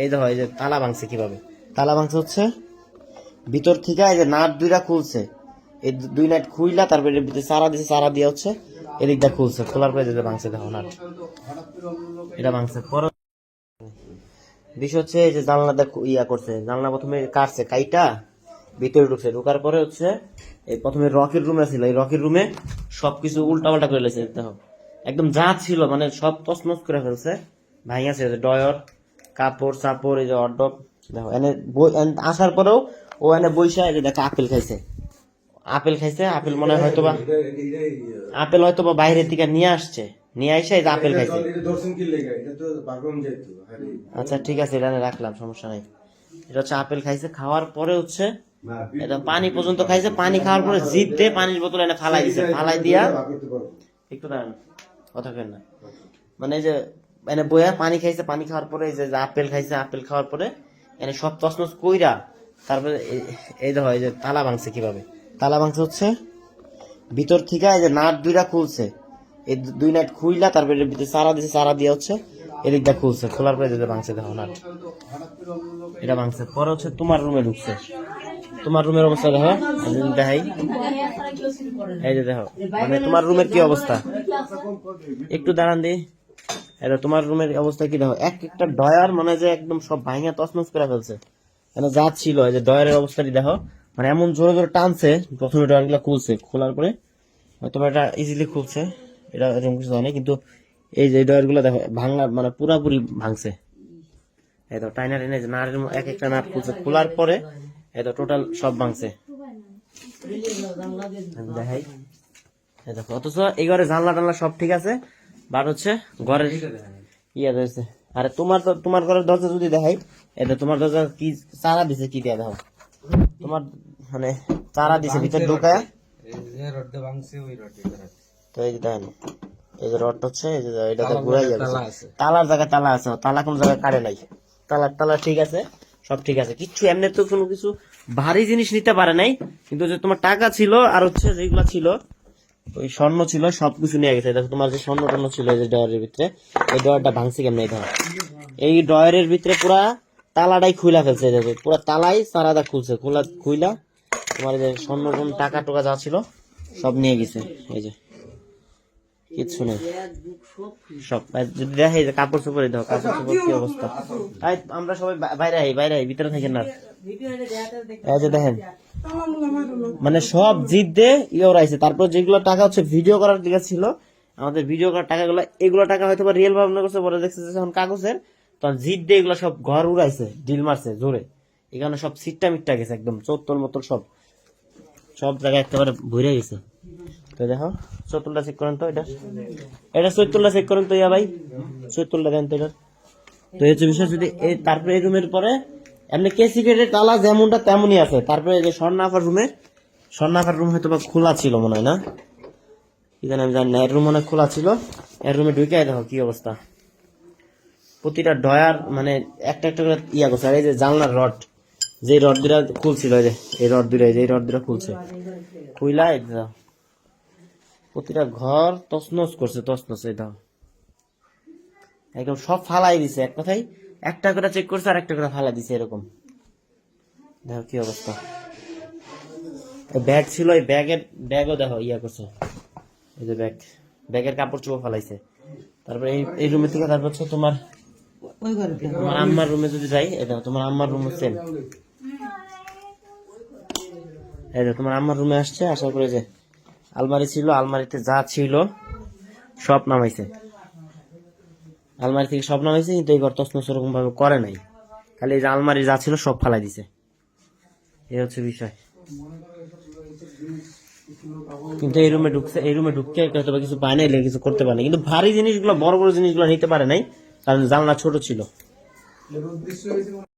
এই দেখো এই যে তালা ভাঙছে কিভাবে। তালা ভাঙছে হচ্ছে ভিতর থেকে এই যে নাট দুইটা খুলছে, এই দুই নাট খুইলা তারপরে এর ভিতরে চারা দিছে, চারা দিয়ে হচ্ছে এদিকটা খুলছে, খোলার পরে যেটা ভাঙছে দেখো নাট, এটা ভাঙছে। পরে বিষয় হচ্ছে এই যে জানলাটা ইয়া করছে, জানলা প্রথমে কাটছে, কাইটা ভিতরে ঢুকছে, ঢুকার পরে হচ্ছে এই প্রথমে রকের রুমে ছিল, এই রকের রুমে সবকিছু উল্টা পাল্টা করে লেছে দেখো, একদম যা ছিল মানে সব তছনছ করে ফেলছে, ভাঙিয়াছে ডয়ার কাপড় চাপড় এই যে অর্ডব দেখো। এনে আসার পরেও ও এনে বইসা এই যে দেখো আপেল খাইছে, আপেল খাইছে, আপেল মনে হয় হয়তো বা আপেল হয়তো বা বাইরের থেকে নিয়ে আসছে, নিয়ে আসে এই যে আপেল খাইছে। আচ্ছা ঠিক আছে, এটা রাখলাম, সমস্যা নাই। এটা হচ্ছে আপেল খাইছে, খাওয়ার পরে হচ্ছে এটা পানি পর্যন্ত খাইছে, পানি খাওয়ার পরে জিদ দিয়ে পানির বোতল এনে ফালাই দিছে, ফালাই দিয়া একটু দাঁড়ান কথা কেন না, মানে এই যে এনে বইয়া পানি খাইছে, পানি খাওয়ার পরে এই যে আপেল খাইছে, আপেল খাওয়ার পরে এনে সব তছনছ কইরা তারপরে এই দেখো এই যে তালা ভাঙছে কিভাবে। তালা ভাঙছে হচ্ছে ভিতর থেকে এই যে নাট দুইটা খুলছে, এই দুই নাট খুইলা তারপরে এর ভিতরে চারা দিছে, চারা দিয়ে হচ্ছে এদিকটা খুলছে, খোলার পরে যেটা ভাঙছে দেখো নাট, এটা ভাঙছে। পরে হচ্ছে তোমার রুমে ঢুকছে, তোমার রুমের অবস্থা দেখো, দেখাই এই যে দেখো, মানে তোমার রুমের কি অবস্থা একটু দাঁড়ান দি, এটা তোমার রুমের অবস্থা কি দেখো, এক একটা ডয়ার মনে হয় যে একদম সব ভাঙা তছনছ করে ফেলছে, মানে যা ছিল এই যে ডয়ারের অবস্থাটি দেখো, মানে এমন জোরে জোরে টানছে, প্রথমে ডয়ার গুলা খুলছে, খোলার পরে হয়তো এটা ইজিলি খুলছে, এটা এরকম কিছু হয় না, কিন্তু এই যে ডয়ার গুলো দেখো ভাঙা মানে পুরাপুরি ভাঙছে, এই তো টাইনার এনে নাটের এক একটা নাট খুলছে, খোলার পরে এই তো টোটাল সব ভাঙছে দেখাই। দেখো অথচ এই ঘরে জানলা টানলা সব ঠিক আছে, বাট হচ্ছে ঘরের ইয়ে রয়েছে। আরে তোমার ঘরের দরজা যদি দেখাই, এটা তোমার দরজা কি চারা দিছে, কি দেয়া দেখো, তোমার মানে চারা দিছে ভিতরে ঢোকায়, তো এই যে দেখেন এই যে রড হচ্ছে এই যে এটাতে ঘুরাই যাবে, তালার জায়গায় তালা আছে, তালা কোন জায়গায় কাটে নাই, তালা ঠিক আছে, সব ঠিক আছে, কিচ্ছু এমনি তো কোনো কিছু ভারী জিনিস নিতে পারে নাই, কিন্তু যে তোমার টাকা ছিল আর হচ্ছে যেগুলা ছিল ওই স্বর্ণ ছিল সবকিছু নিয়ে গেছে। দেখো তোমার যে স্বর্ণ টর্ণ ছিল এই যে ডয়ারের ভিতরে, এই ডয়ারটা ভাঙছে কেমন, এই ধর এই ডয়ারের ভিতরে পুরা তালাটাই খুইলা ফেলছে, দেখো পুরা তালাই সারাদা খুলছে, খুইলা তোমার যে স্বর্ণ টর্ণ টাকা টোকা যা ছিল সব নিয়ে গেছে, এই যে কিচ্ছু নেই সব। যদি দেখে যে কাপড় চোপড় দাও, কাপড় চোপড় কি অবস্থা, আমরা সবাই বাইরে ভিতরে থাকেন না, এই যে দেখেন মানে সব জিদ দিয়ে ইয়ে উড়াইছে। তারপর যেগুলো টাকা হচ্ছে ভিডিও করার দিকে ছিল, আমাদের ভিডিও করার টাকাগুলো, এগুলো টাকা হয়তো রিয়েল ভাবনা করছে, পরে দেখছে যখন কাগজের, তখন জিদ দিয়ে এগুলো সব ঘর উড়াইছে, ডিল মারছে জোরে, এখানে সব সিটটা মিটটা গেছে, একদম চত্বর মতন সব জায়গায় একেবারে ভরে গেছে। তো দেখো চতুলটা চেক করেন তো, এটা চৈতুলটা চেক করেন তো ইয়া ভাই, চৈতুলটা দেন তো এটা। তো এই হচ্ছে বিষয়। যদি তারপরে এই রুমের পরে এমনি কেসি গেটের তালা যেমনটা তেমনই আছে। তারপরে এই যে স্বর্ণাফার রুম হয়তো বা খোলা ছিল মনে হয়, না এখানে আমি জানি না, এর রুম মনে খোলা ছিল, এর রুমে ঢুকে দেখো কি অবস্থা, প্রতিটা ডয়ার মানে একটা একটা করে ইয়া করছে। আর এই যে জানলার রড, যে রড দুটা খুলছিল, এই রড দুটা খুলছে, খুইলা প্রতিটা ঘর তছনছ করছে, তছনছ এই দাও একদম সব ফালাই দিছে, এক কথাই একটা করে চেক করছে আর একটা করে ফালাই দিছে, এরকম দেখো কি অবস্থা। ব্যাগ ছিল, এই ব্যাগও দেখো ইয়া করছে, এই যে ব্যাগের কাপড় চোপড় ফালাইছে। তারপরে এই রুমে থেকে তারপর হচ্ছে তোমার আম্মার রুমে যদি যাই, এটা তোমার আম্মার রুম সেম, এই যে তোমার আম্মার রুমে আসছে, আসার পরে যে আলমারি ছিল, আলমারিতে যা ছিল সব নামাইছে, আলমারি থেকে সব নামাইছে, কিন্তু এই ঘর তছনছ ওরকম ভাবে করে নাই, খালি এই যে আলমারি যা ছিল সব ফালাই দিছে, এই হচ্ছে বিষয়। কিন্তু এই রুমে ঢুকতে হয়তো কিছু পায় নাই, কিছু করতে পারে নাই, কিন্তু ভারী জিনিসগুলো বড় জিনিসগুলো নিতে পারে নাই, কারণ জানলা ছোট ছিল।